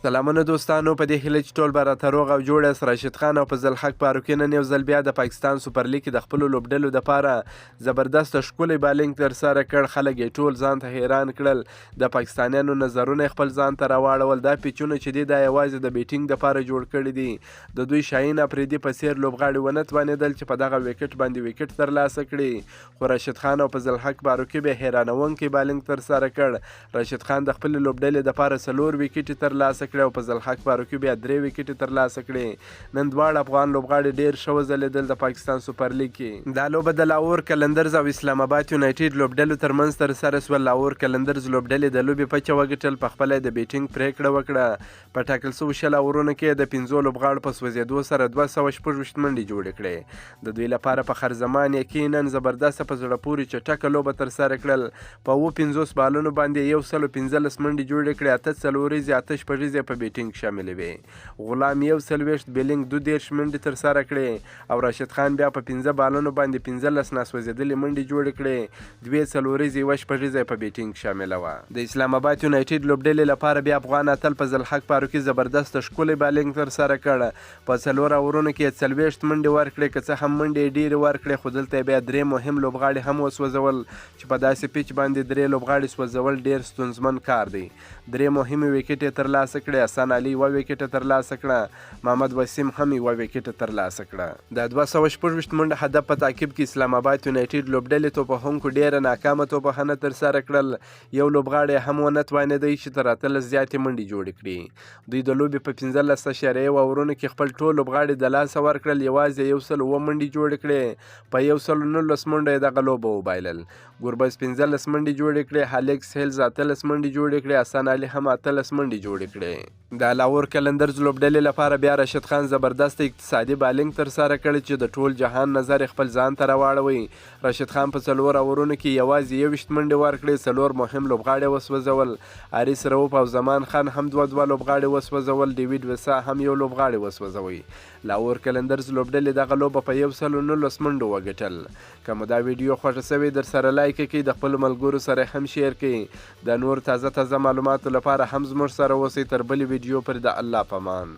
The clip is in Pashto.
سلامونه دوستانو، په دې هیله چې ټول به راته روغ او جوړ یاست. راشد خان او فضل حق فاروقي نن یو ځل بیا د پاکستان سوپر لیګ کې د خپلو لوبډلو دپاره زبردست ښکلی بالینګ ترسره کړ. خلک یې ټول ځان ته حیران کړل. د پاکستانیانو نظرونه یې خپل ځان ته راواړول. دا پیچونه چې دي دا یوازې د بیټینګ دپاره جوړ کړي دي. د دوی شاهین افریدي په څېر لوبغاړي ونه توانېدل چې په دغه ویکټ باندې ویکټ ترلاسه کړي، خو راشد خان او فضل حق فاروقي بیا حیرانوونکی بالینګ ترسره کړ. راشد خان د خپلې لوبډلې دپاره 4 ویکټې ترلاسه کړې او فضل حق فاروقي بیا 3 ویکټې ترلاسه کړې. نن دواړه افغان لوبغاړي ډېر ښه وځلېدل د پاکستان سوپر لیګ کې. دا لوبه د لاهور قلندرز او اسلام آباد یونایټډ لوبډلو ترمنځ ترسره سوه. لاهور قلندرز لوبډلې د لوبې پچه وګټل، په خپله د بیټینګ پرېکړه وکړه. په ټاکل سوو 20 اورونو کې د 5 لوبغاړو په سوځېدو سره 226 منډې جوړې کړې. د دوی لپاره په خرزمان یقینا زبردسته په زړه پورې چټکه لوبه ترسره کړل. په 50 بالونو باندې 115 منډې جوړې کړې، 8 څلوریزې 8 شپږیزې په بیټینګ شاملې وې. غلام 41 بیلینګ 32 منډې ترسره کړې او راشد خان بیا په 15 بالونو باندې 15 ناسوځېدلې منډې جوړې کړې. 2 څلوریزې 1 شپږیزې په بیټینګ شامله وه. د اسلام آباد یونایټډ لوبډلې لپاره بیا افغان اتل فضل حق فاروقي زبردست ښکلی بالینګ ترسره کړ. په 4 اورونو کې 40 منډې ورکړې، که څه هم منډې یې ډېرې ورکړې، خو دلته بیا 3 مهم لوبغاړي هم وسوځول چې په داسې پیچ باندې 3 لوبغاړي سوځول ډېر ستونزمن کار دی. 3 مهمې ویکټې ترلاسه کړې. حسن علي 1 ویکټه ترلاسه کړه، محمد وسیم هم 1 ویکټه ترلاسه کړه. د 226 منډه هدف په تعقیب کې اسلام آباد یونایټډ لوبډلې توپوهونکو ډېره ناکامه توپوهنه ترسره کړل. یو لوبغاړی هم ونه توانېدی چې تر 18 زیاتې منډې جوړې کړي. دوی د لوبې په 15.1 اورونو کې خپل ټول لوبغاړي د لاسه ورکړل، یوازې 107 منډې جوړې کړې. په 119 منډو یې دغه لوبه وبایلل. ګوربز 15 منډې جوړې کړې، هالیکس هیلز 18 منډې جوړې کړې، حسن علي هم 18 منډې جوړې کړې. د لاهور قلندرز لوبډلې لپاره بیا راشد خان زبردست اقتصادي بالینګ ترسره کړی چې د ټول جهان نظر خپل ځان ته راواړوي. راشد خان په 4 اورونو کې یوازې 21 منډې ورکړې، 4 مهم لوبغاړي وسوځول. حارث رؤوف او زمان خان هم 2 لوبغاړي وسوځول. ډیوید وسا هم 1 لوبغاړي وسوځوي. لاهور قلندرز لوبډلې دغه لوبه په 119 منډو وګټل. که مو دا ویډیو خوښه شوې درسره لایک کړئ، د خپلو ملګرو سره هم شیر کړئ. د نور تازه معلوماتو لپاره هم زموږ سره اوسئ. تر بلې ویډیو پر د الله پامان.